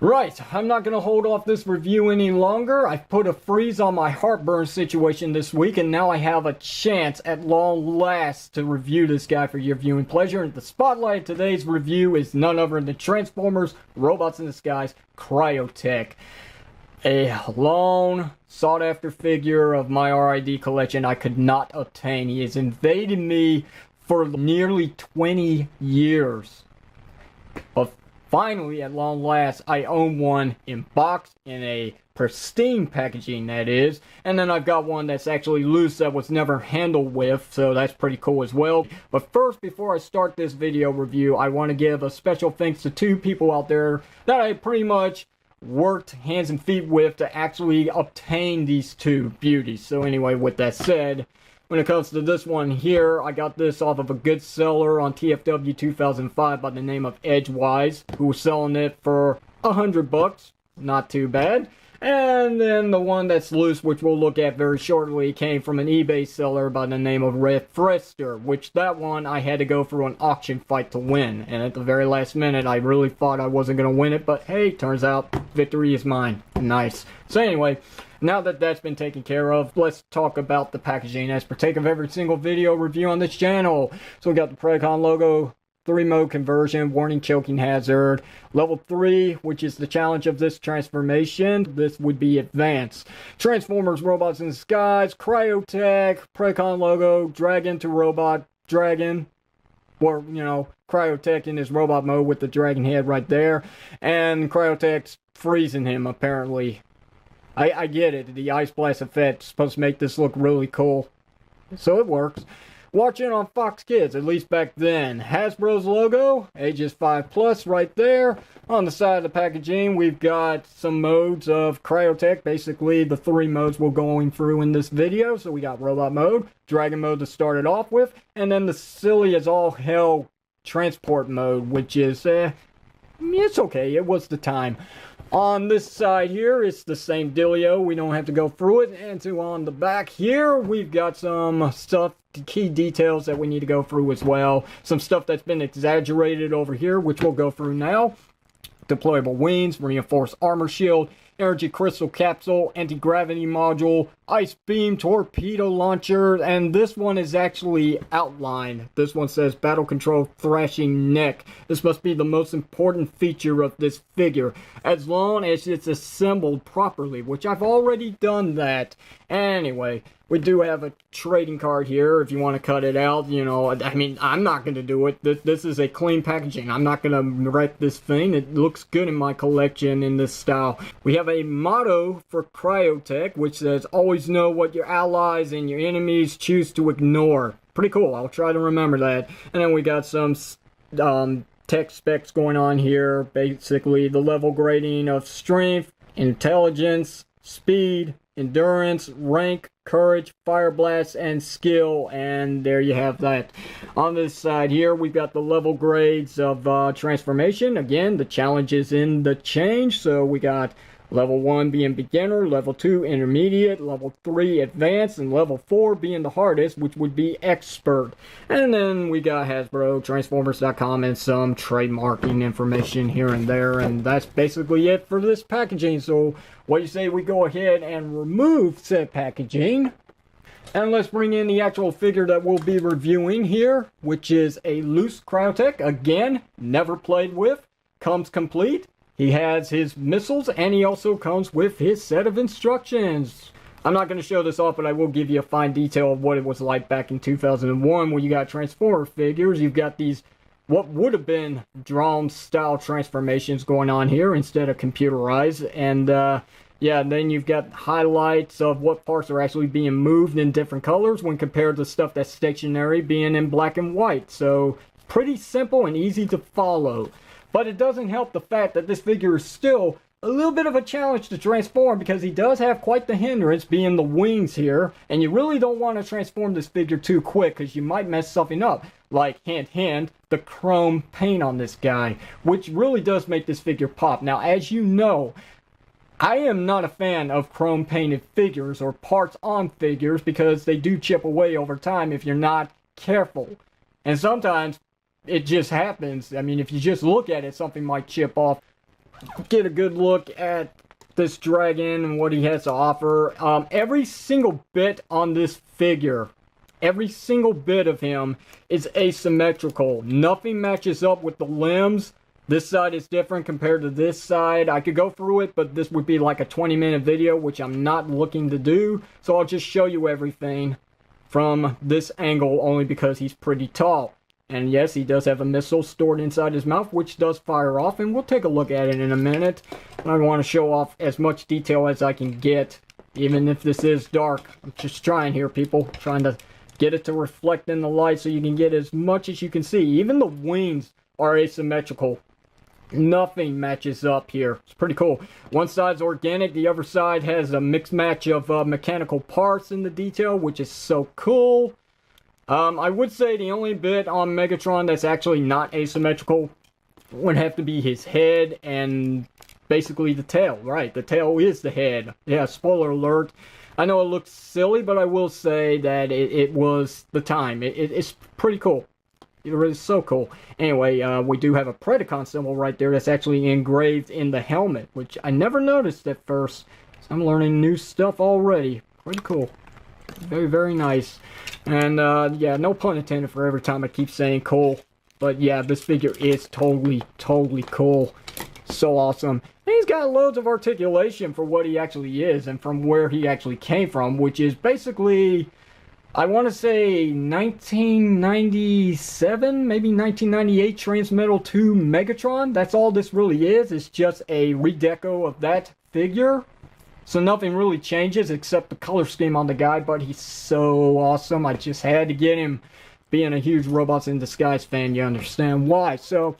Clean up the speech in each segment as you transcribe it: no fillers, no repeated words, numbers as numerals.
Right, I'm not going to hold off this review any longer. I've put a freeze on my heartburn situation this week, and now I have a chance at long last to review this guy for your viewing pleasure. And the spotlight of today's review is none other than Transformers Robots in Disguise Cryotek. A long sought after figure of my RID collection I could not obtain. He has invaded me for nearly 20 years. Finally, at long last, I own one in box, in a pristine packaging, that is. And then I've got one that's actually loose that was never handled with, so that's pretty cool as well. But first, before I start this video review, I want to give a special thanks to two people out there that I pretty much worked hands and feet with to actually obtain these two beauties. So anyway, with that said, when it comes to this one here, I got this off of a good seller on TFW 2005 by the name of Edgewise, who was selling it for $100. Not too bad. And then the one that's loose, which we'll look at very shortly, came from an eBay seller by the name of Red Frester, which that one I had to go through an auction fight to win. And at the very last minute, I really thought I wasn't going to win it, but hey, turns out victory is mine. Nice. So anyway, now that that's been taken care of, let's talk about the packaging as partake of every single video review on this channel. So we got the Predacon logo, 3-mode conversion, warning choking hazard. Level 3, which is the challenge of this transformation. This would be advanced. Transformers Robots in Disguise, Cryotek, Predacon logo, dragon to robot, dragon. Or, you know, Cryotek in his robot mode with the dragon head right there. And Cryotek's freezing him, apparently. I get it. The ice blast effect is supposed to make this look really cool. So it works. Watching on Fox Kids, at least back then. Hasbro's logo, ages 5+ right there. On the side of the packaging, we've got some modes of Cryotek. Basically, the 3 modes we're going through in this video. So we got robot mode, dragon mode to start it off with, and then the silly as all hell transport mode, which is, it's okay. It was the time. On this side here, it's the same dealio. We don't have to go through it. And so on the back here, we've got some stuff, key details that we need to go through as well. Some stuff that's been exaggerated over here, which we'll go through now. Deployable wings, reinforced armor shield, energy crystal capsule, anti-gravity module, ice beam, torpedo launcher, and this one is actually outlined. This one says battle control thrashing neck. This must be the most important feature of this figure, as long as it's assembled properly, which I've already done that. Anyway, we do have a trading card here if you want to cut it out. You know, I mean, I'm not going to do it. This is a clean packaging. I'm not going to wreck this thing. It looks good in my collection in this style. We have a motto for Cryotek, which says, always know what your allies and your enemies choose to ignore. Pretty cool. I'll try to remember that. And then we got some tech specs going on here. Basically, the level grading of strength, intelligence, speed, endurance, rank, courage, fire blast, and skill, and there you have that. On this side here, we've got the level grades of transformation. Again, the challenge is in the change, so we got level 1 being beginner, level 2 intermediate, level 3 advanced, and level 4 being the hardest, which would be expert. And then we got Hasbro, Transformers.com, and some trademarking information here and there, and that's basically it for this packaging. So what do you say we go ahead and remove said packaging, and let's bring in the actual figure that we'll be reviewing here, which is a loose Cryotek. Again, never played with, comes complete. He has his missiles, and he also comes with his set of instructions. I'm not going to show this off, but I will give you a fine detail of what it was like back in 2001 when you got Transformer figures. You've got these, what would have been drawn style transformations going on here instead of computerized. And yeah, then you've got highlights of what parts are actually being moved in different colors when compared to stuff that's stationary being in black and white. So pretty simple and easy to follow. But it doesn't help the fact that this figure is still a little bit of a challenge to transform, because he does have quite the hindrance being the wings here. And you really don't want to transform this figure too quick, because you might mess something up. Like, hint, hint, the chrome paint on this guy, which really does make this figure pop. Now, as you know, I am not a fan of chrome painted figures or parts on figures, because they do chip away over time if you're not careful. And sometimes it just happens. I mean, if you just look at it, something might chip off. get a good look at this dragon and what he has to offer. Every single bit on this figure, every single bit of him is asymmetrical. Nothing matches up with the limbs. This side is different compared to this side. I could go through it, but this would be like a 20-minute video, which I'm not looking to do. So I'll just show you everything from this angle only because he's pretty tall. And yes, he does have a missile stored inside his mouth, which does fire off, and we'll take a look at it in a minute. I want to show off as much detail as I can get, even if this is dark. I'm just trying here, people. Trying to get it to reflect in the light so you can get as much as you can see. Even the wings are asymmetrical. Nothing matches up here. It's pretty cool. One side's organic, the other side has a mixed match of mechanical parts in the detail, which is so cool. I would say the only bit on Megatron that's actually not asymmetrical would have to be his head and basically the tail. Right, the tail is the head. Yeah, spoiler alert. I know it looks silly, but I will say that it was the time. It's pretty cool. It is so cool. Anyway, we do have a Predacon symbol right there that's actually engraved in the helmet, which I never noticed at first. So I'm learning new stuff already. Pretty cool. Very, very nice. And, yeah, no pun intended for every time I keep saying cool. But, yeah, this figure is totally, totally cool. So awesome. And he's got loads of articulation for what he actually is and from where he actually came from, which is basically, I want to say 1997, maybe 1998 Transmetal 2 Megatron. That's all this really is. It's just a redeco of that figure. So nothing really changes except the color scheme on the guy, but he's so awesome. I just had to get him. Being a huge Robots in Disguise fan, you understand why. So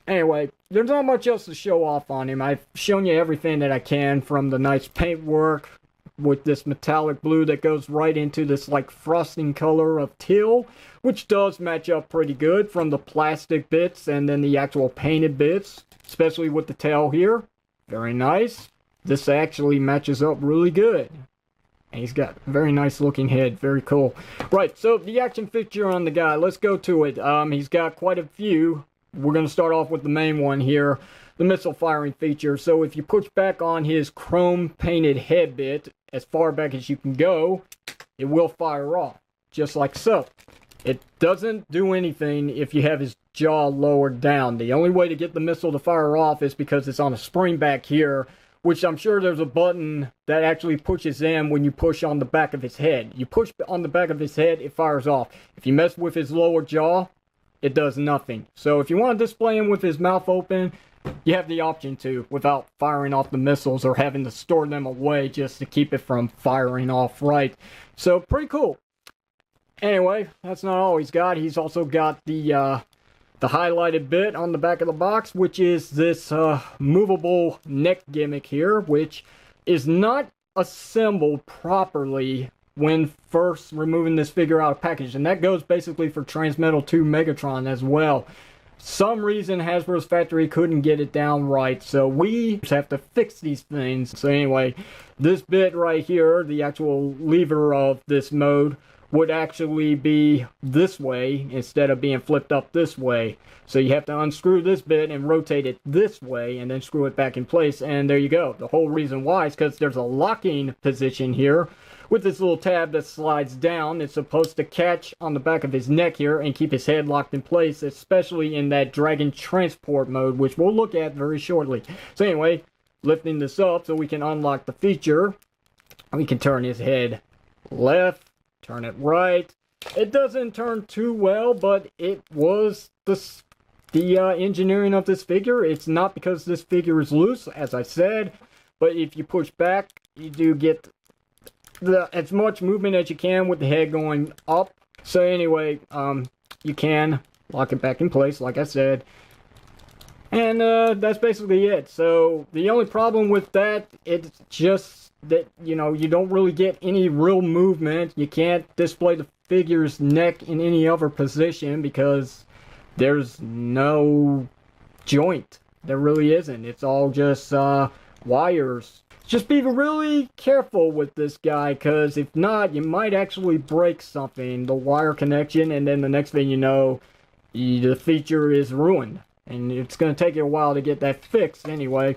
anyway, there's not much else to show off on him. I've shown you everything that I can, from the nice paintwork with this metallic blue that goes right into this like frosting color of teal, which does match up pretty good, from the plastic bits and then the actual painted bits, especially with the tail here. Very nice. This actually matches up really good. And he's got a very nice looking head. Very cool. Right, so the action figure on the guy. Let's go to it. He's got quite a few. We're going to start off with the main one here. The missile firing feature. So if you push back on his chrome painted head bit, as far back as you can go, it will fire off. Just like so. It doesn't do anything if you have his jaw lowered down. The only way to get the missile to fire off is because it's on a spring back here, which I'm sure there's a button that actually pushes in when you push on the back of his head. You push on the back of his head, it fires off. If you mess with his lower jaw, it does nothing. So if you want to display him with his mouth open, you have the option to, without firing off the missiles or having to store them away just to keep it from firing off right. So pretty cool. Anyway, that's not all he's got. He's also got the highlighted bit on the back of the box, which is this movable neck gimmick here, which is not assembled properly when first removing this figure out of package. And that goes basically for Transmetal 2 Megatron as well. Some reason Hasbro's factory couldn't get it down right, so we just have to fix these things. So anyway, this bit right here, the actual lever of this mode, would actually be this way instead of being flipped up this way. So you have to unscrew this bit and rotate it this way and then screw it back in place, and there you go. The whole reason why is because there's a locking position here with this little tab that slides down. It's supposed to catch on the back of his neck here and keep his head locked in place, especially in that Dragon Transport mode, which we'll look at very shortly. So anyway, lifting this up so we can unlock the feature, we can turn his head left, turn it right. It doesn't turn too well, but it was the engineering of this figure. It's not because this figure is loose, as I said, but if you push back, you do get as much movement as you can with the head going up. So anyway, you can lock it back in place, like I said. And that's basically it. So the only problem with that, it's just that, you know, you don't really get any real movement. You can't display the figure's neck in any other position because there's no joint. There really isn't. It's all just wires. Just be really careful with this guy, because if not, you might actually break something, the wire connection, and then the next thing you know, the feature is ruined. and it's going to take you a while to get that fixed anyway.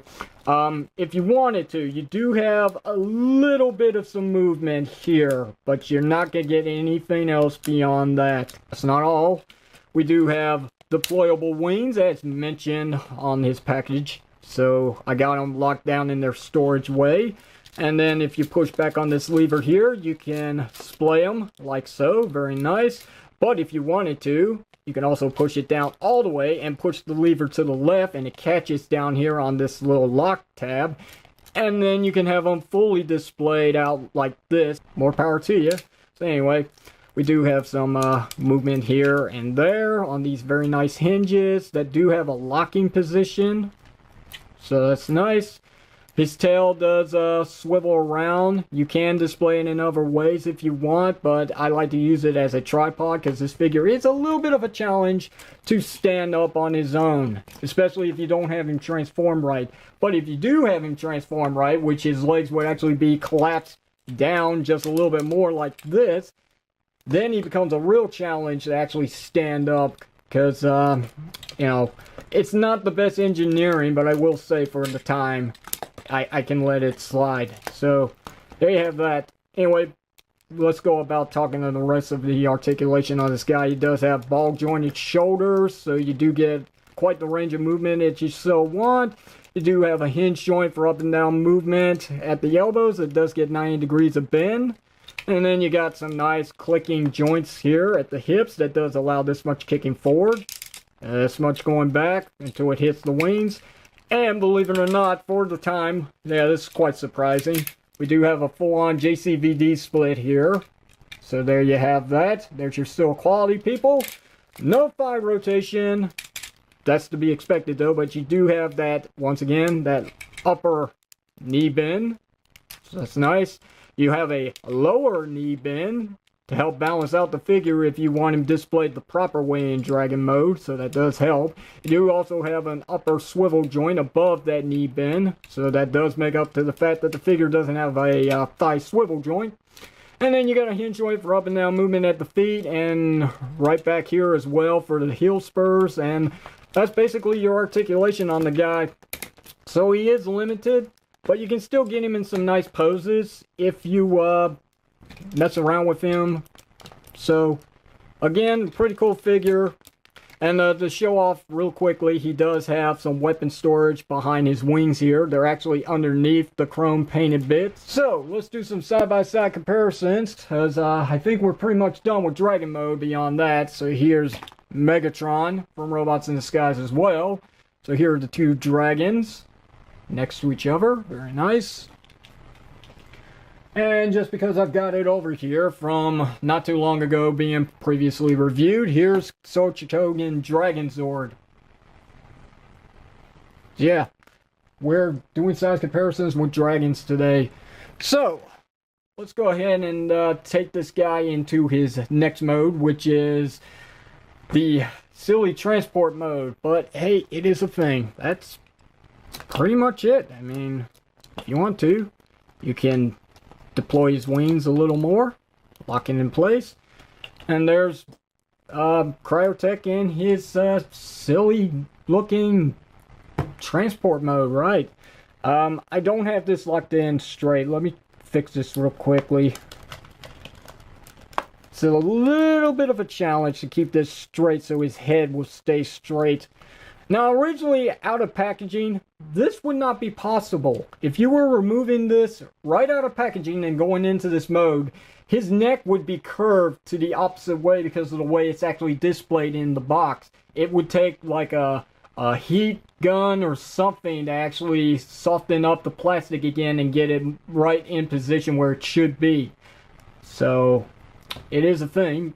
If you wanted to, you do have a little bit of some movement here, but you're not going to get anything else beyond that. That's not all. We do have deployable wings as mentioned on his package, so I got them locked down in their storage way. And then if you push back on this lever here, you can splay them like so. Very nice. But if you wanted to, you can also push it down all the way and push the lever to the left, and it catches down here on this little lock tab. And then you can have them fully displayed out like this. More power to you. So anyway, we do have some movement here and there on these very nice hinges that do have a locking position. So that's nice. His tail does swivel around. You can display it in other ways if you want, but I like to use it as a tripod because this figure is a little bit of a challenge to stand up on his own, especially if you don't have him transformed right. But if you do have him transformed right, which his legs would actually be collapsed down just a little bit more like this, then he becomes a real challenge to actually stand up because, you know, it's not the best engineering, but I will say for the time, I can let it slide. So there you have that. Anyway, let's go about talking to the rest of the articulation on this guy. He does have ball jointed shoulders, so you do get quite the range of movement that you so want. You do have a hinge joint for up and down movement at the elbows. It does get 90 degrees of bend. And then you got some nice clicking joints here at the hips that does allow this much kicking forward, this much going back until it hits the wings. And believe it or not, for the time, yeah, this is quite surprising. We do have a full-on JCVD split here. So there you have that. There's your still quality, people. No thigh rotation. That's to be expected though, but you do have that, once again, that upper knee bend. So that's nice. You have a lower knee bend to help balance out the figure if you want him displayed the proper way in dragon mode, so that does help. You do also have an upper swivel joint above that knee bend, so that does make up to the fact that the figure doesn't have a thigh swivel joint. And then you got a hinge joint for up and down movement at the feet, and right back here as well for the heel spurs, and that's basically your articulation on the guy. So he is limited, but you can still get him in some nice poses if you mess around with him. So again, pretty cool figure. And to show off real quickly, he does have some weapon storage behind his wings here. They're actually underneath the chrome painted bits. So let's do some side-by-side comparisons, because I think we're pretty much done with dragon mode beyond that. So here's Megatron from Robots in Disguise as well. So here are the two dragons next to each other. Very nice. And just because I've got it over here from not too long ago being previously reviewed, here's Sochitogan Dragon Zord. Yeah, we're doing size comparisons with dragons today. So, let's go ahead and take this guy into his next mode, which is the silly transport mode. But hey, it is a thing. That's pretty much it. I mean, if you want to, you can deploy his wings a little more, lock it in place, and there's Cryotek in his silly looking transport mode, right? I don't have this locked in straight. Let me fix this real quickly. It's a little bit of a challenge to keep this straight so his head will stay straight. Now, originally out of packaging, this would not be possible. If you were removing this right out of packaging and going into this mode, his neck would be curved to the opposite way because of the way it's actually displayed in the box. It would take like a heat gun or something to actually soften up the plastic again and get it right in position where it should be. So, it is a thing.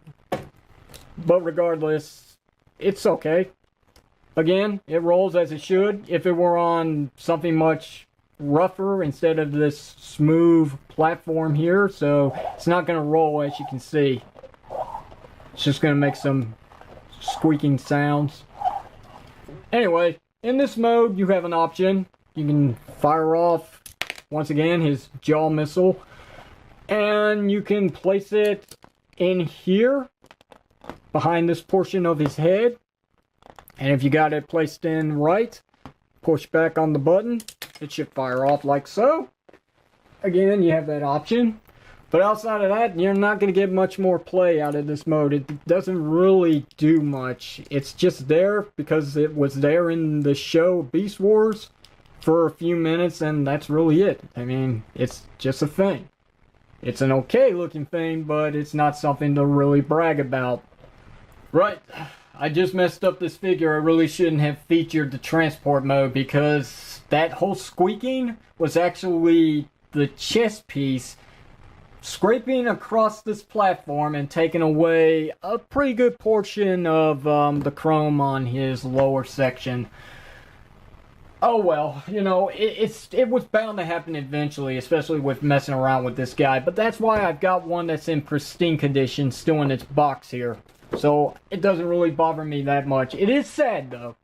But regardless, it's okay. Again, it rolls as it should. If it were on something much rougher instead of this smooth platform here, so it's not going to roll, as you can see. It's just going to make some squeaking sounds. Anyway, in this mode, you have an option. You can fire off, once again, his jaw missile. And you can place it in here, behind this portion of his head. And if you got it placed in right, push back on the button, it should fire off like so. Again, you have that option. But outside of that, you're not going to get much more play out of this mode. It doesn't really do much. It's just there because it was there in the show Beast Wars for a few minutes, and that's really it. I mean, it's just a thing. It's an okay looking thing, but it's not something to really brag about. Right, I just messed up this figure. I really shouldn't have featured the transport mode because that whole squeaking was actually the chest piece scraping across this platform and taking away a pretty good portion of the chrome on his lower section. Oh well, you know, it was bound to happen eventually, especially with messing around with this guy. But that's why I've got one that's in pristine condition still in its box here. So it doesn't really bother me that much. It is sad though.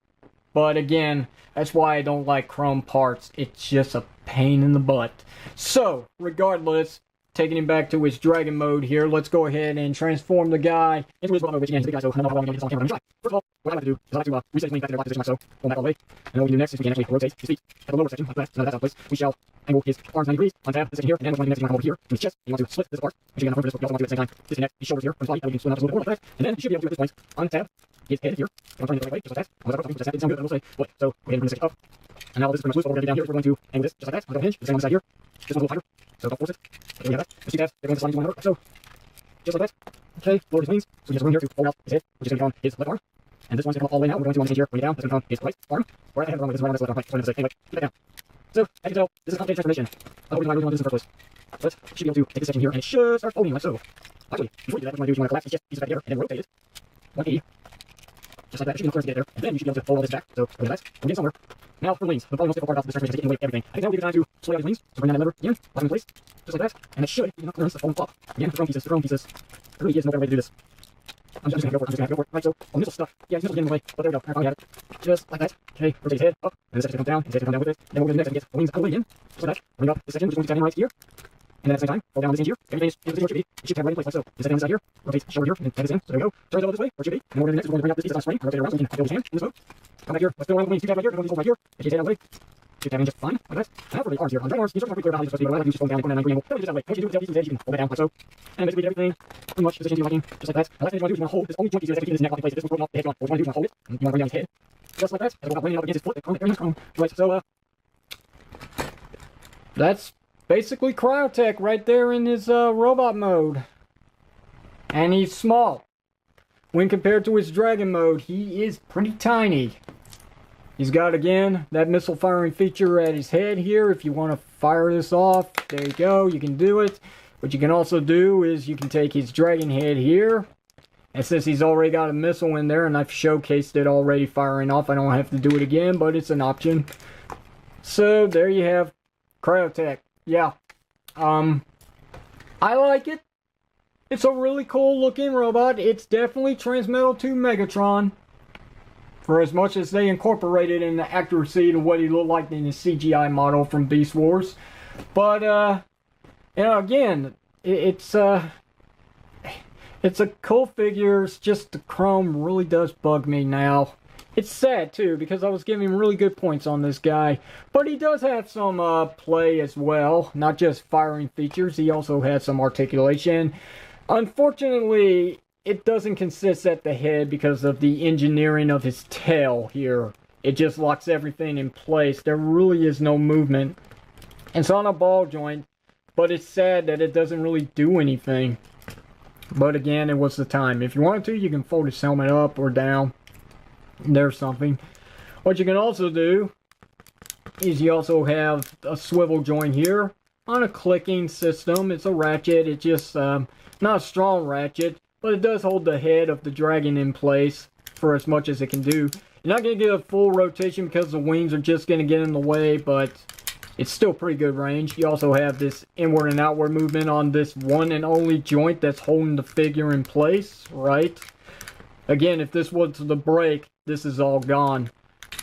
But again, that's why I don't like chrome parts. It's just a pain in the butt. So, regardless, taking him back to his dragon mode here, let's go ahead and transform the guy into his robot mode, which again is a big guy, so I don't know how long I'm going to get this on camera. First of all, what I like to do is I like to reset his wing back to their locked position like so, pull him back all the way, and then what we do next is we can actually rotate his feet at the lower section, like that, so that's out of place. We shall angle his arms 90 degrees, untap this section here, and then what we do next is we want to hold here, in his chest, and you want to split this apart, which again, for this, we also want to do at the same time, disconnect his shoulders here from his body, that we can swim out just a little bit more like that, and then you should be able to, at this point, untap his head here, and I'm turning it the right way, just like that. That didn't sound good, I will say, but, so, go ahead and bring this section up, and now this is pretty much loose, so what we're going to do down here is we're going to angle this just like that, on the hinge, the same on the side here, this one's a little tighter, so don't force it. Okay, we have that. The two tabs, they're going to slide into one another, so, just like that. Okay, lower his wings, so he has room here to fold out his head, which is going to be on his left arm. And this one's going to come up all the way now, we're going to on the hinge here, bring it down, that's going to come on his right arm. Or I have it wrong with this one, this left arm, right, so I'm going to say, anyway, keep it down. So, as you can tell, this is a complicated transformation. I don't really want to do this in the first place. But, you should be able to take this section here, and it should start folding like so. Actually, before you do that, what you want to do is you want to collapse his chest piece back here, and then rotate it 180. Just like that, it should be enough clearance to get it there, and then you should be able to fold all this back, so, look at that, we're getting somewhere. Now, for wings, the probably most difficult part about this transformation is getting away with everything. I think that will give you time to sway out his wings, so bring down that lever again, lock him in place, just like that, and it should give you enough clearance to fold him up. Again, the throne pieces. There really is no better way to do this. I'm just gonna go for it, Right, so, oh, missile stuff. Yeah, his missile's getting in the way, but there we go, I finally got it. Just like that. Okay, rotate his head up, and this section comes down, his head comes down with it. Then what we're gonna do next is get the wings out of the way again, just like that. Bring up this section, which is going to be right here. And then at the same time, fold down this hinge here. Everything is where it should be. It should have right in place like so. This second on this side here, rotate the shoulder here, and then this in. So there we go. Turn it over this way, where it should be. And then what we're gonna do next is we're gonna bring up this piece that's on spring, and rotate it around so we can feel his hand in this mode. Come back here, let's go around the wings, two tabs right here, and one of these holes right here. Get his head out of the way. Should have in just fine, like that. Now for the arms here. On dragon arms, these are pretty clear about how you're supposed to be, but I like to just fold down and 90 angle. Don't do this that way. Once you do it with the head, you can fold it down like so. And basically get everything pretty much positioned to your liking, just like that. The last thing you want to do is you want to hold this only joint piece here that's keeping his neck locked in place. This one's broken off, the head's gone. What you want to do is you want to hold it, and you want to bring down his head. Just like that. And we'll bring it up against his foot, everything's chrome. Right, so that's basically Cryotek right there in his robot mode. And he's small. When compared to his dragon mode, he is pretty tiny. He's got, again, that missile firing feature at his head here. If you want to fire this off, there you go, you can do it. What you can also do is you can take his dragon head here. And since he's already got a missile in there, and I've showcased it already firing off, I don't have to do it again, but it's an option. So, there you have Cryotek. Yeah. I like it. It's a really cool looking robot. It's definitely Transmetal 2 Megatron. For as much as they incorporated in the accuracy to what he looked like in the CGI model from Beast Wars. But, you know, again, it's a cool figure. It's just the chrome really does bug me now. It's sad, too, because I was giving really good points on this guy. But he does have some play as well. Not just firing features. He also has some articulation. Unfortunately, it doesn't consist at the head because of the engineering of his tail here. It just locks everything in place. There really is no movement. It's on a ball joint, but it's sad that it doesn't really do anything. But again, it was the time. If you wanted to, you can fold his helmet up or down. There's something. What you can also do is you also have a swivel joint here on a clicking system. It's a ratchet. It's just not a strong ratchet, but it does hold the head of the dragon in place for as much as it can do. You're not going to get a full rotation because the wings are just going to get in the way, but it's still pretty good range. You also have this inward and outward movement on this one and only joint that's holding the figure in place, right? Again, if this was the break, this is all gone.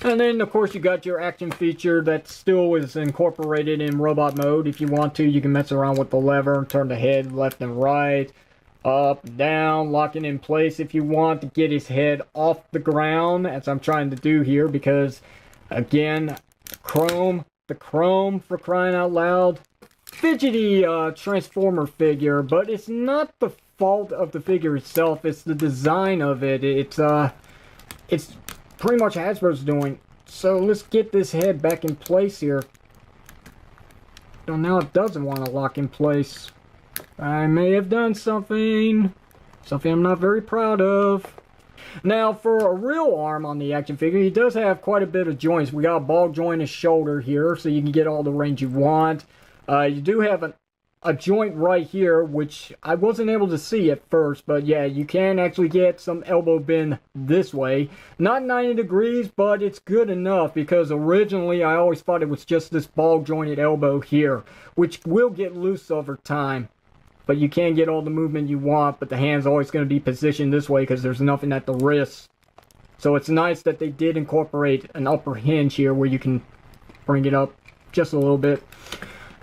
And then, of course, you got your action feature that still is incorporated in robot mode. If you want to, you can mess around with the lever, turn the head left and right. Up, down, locking in place if you want to get his head off the ground, as I'm trying to do here, because again, the chrome for crying out loud. Fidgety Transformer figure, but it's not the fault of the figure itself, it's the design of it. It's pretty much Hasbro's doing. So let's get this head back in place here. So now it doesn't want to lock in place. I may have done something I'm not very proud of. Now, for a real arm on the action figure, he does have quite a bit of joints. We got a ball joint and shoulder here, so you can get all the range you want. You do have a joint right here, which I wasn't able to see at first, but yeah, you can actually get some elbow bend this way. Not 90 degrees, but it's good enough, because originally I always thought it was just this ball jointed elbow here, which will get loose over time. But you can get all the movement you want, but the hand's always going to be positioned this way because there's nothing at the wrist. So it's nice that they did incorporate an upper hinge here where you can bring it up just a little bit.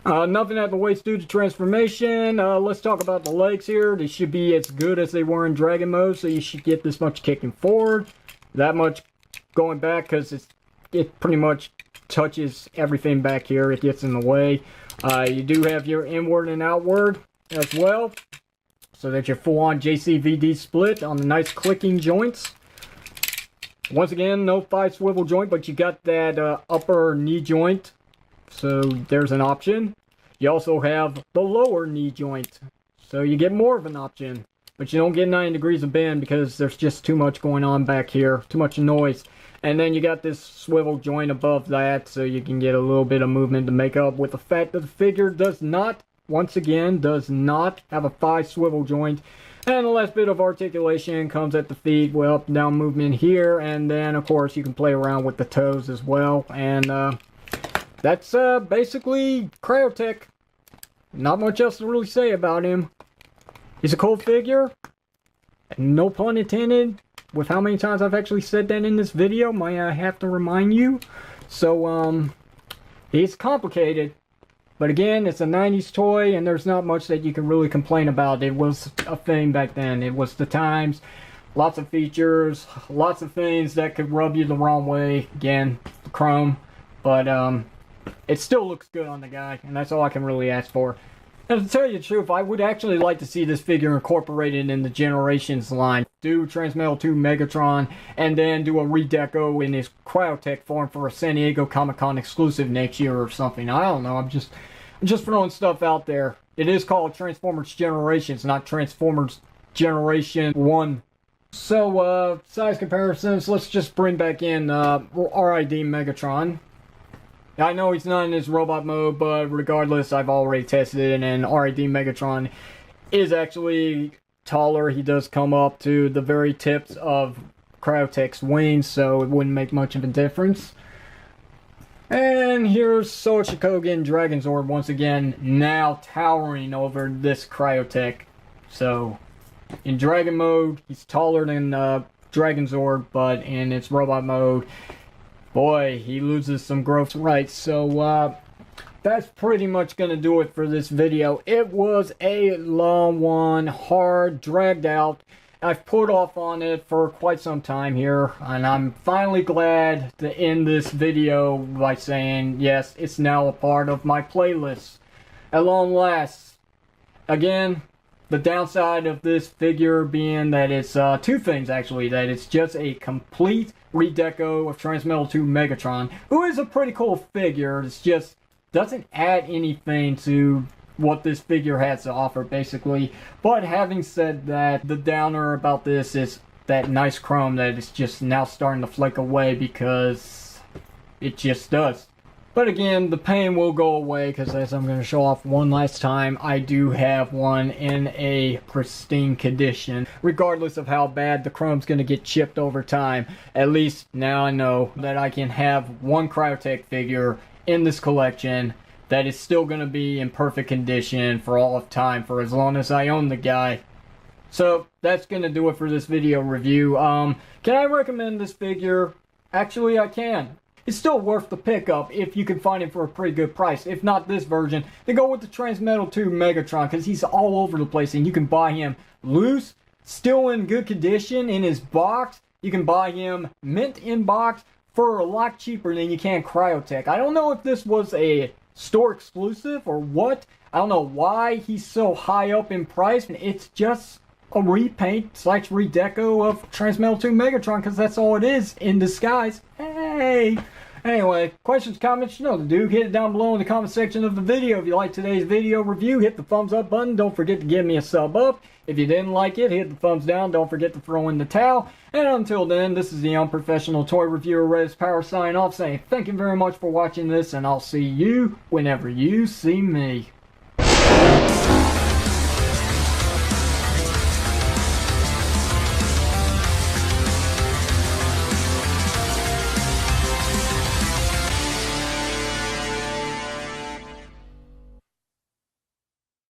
Nothing at the waist due to transformation. Let's talk about the legs here. They should be as good as they were in Dragon mode, so you should get this much kicking forward, that much going back, because it pretty much touches everything back here. It gets in the way. You do have your inward and outward as well, so that you're full-on JCVD split on the nice clicking joints. Once again, no 5 swivel joint, but you got that upper knee joint, so there's an option. You also have the lower knee joint, so you get more of an option, but you don't get 90 degrees of bend because there's just too much going on back here, too much noise. And then you got this swivel joint above that, so you can get a little bit of movement to make up with the fact that the figure does not, once again, does not have a 5 swivel joint. And the last bit of articulation comes at the feet with up and down movement here, and then of course you can play around with the toes as well. And that's basically Cryotek. Not much else to really say about him. He's a cool figure, no pun intended, with how many times I've actually said that in this video, might I have to remind you. So he's complicated. But again, it's a 90s toy, and there's not much that you can really complain about. It was a thing back then. It was the times. Lots of features, lots of things that could rub you the wrong way. Again, chrome. But it still looks good on the guy, and that's all I can really ask for. And to tell you the truth, I would actually like to see this figure incorporated in the Generations line. Do Transmetal 2 Megatron, and then do a redeco in his Cryotek form for a San Diego Comic-Con exclusive next year or something. I don't know, I'm just throwing stuff out there. It is called Transformers Generations, not Transformers Generation 1. So, size comparisons, let's just bring back in RID Megatron. I know he's not in his robot mode, but regardless, I've already tested it, and RID Megatron is actually taller. He does come up to the very tips of Cryotek's wings, so it wouldn't make much of a difference. And here's Sochikogan Dragonzord once again, now towering over this Cryotek. So, in Dragon mode, he's taller than Dragonzord, but in its robot mode, boy, he loses some growth. Right, so that's pretty much going to do it for this video. It was a long one, hard, dragged out. I've put off on it for quite some time here, and I'm finally glad to end this video by saying, yes, it's now a part of my playlist. At long last. Again, the downside of this figure being that it's two things actually, that it's just a complete redeco of Transmetal 2 Megatron, who is a pretty cool figure. It's just doesn't add anything to what this figure has to offer, basically. But having said that, the downer about this is that nice chrome that is just now starting to flake away, because it just does. But again, the pain will go away, because as I'm going to show off one last time, I do have one in a pristine condition. Regardless of how bad the chrome's going to get chipped over time, at least now I know that I can have one Cryotek figure in this collection that is still going to be in perfect condition for all of time, for as long as I own the guy. So that's going to do it for this video review. Can I recommend this figure? Actually, I can. it's still worth the pickup if you can find him for a pretty good price. If not this version, then go with the Transmetal 2 Megatron, because he's all over the place, and you can buy him loose, still in good condition in his box. You can buy him mint in box for a lot cheaper than you can Cryotek. I don't know if this was a store exclusive or what. I don't know why he's so high up in price. It's just a repaint / redeco of Transmetal 2 Megatron, because that's all it is in disguise. Hey! Anyway, questions, comments, you know the do. Hit it down below in the comment section of the video. If you like today's video review, hit the thumbs up button. Don't forget to give me a sub up. If you didn't like it, hit the thumbs down. Don't forget to throw in the towel. And until then, this is the unprofessional toy reviewer Res Power signing off, saying thank you very much for watching this, and I'll see you whenever you see me.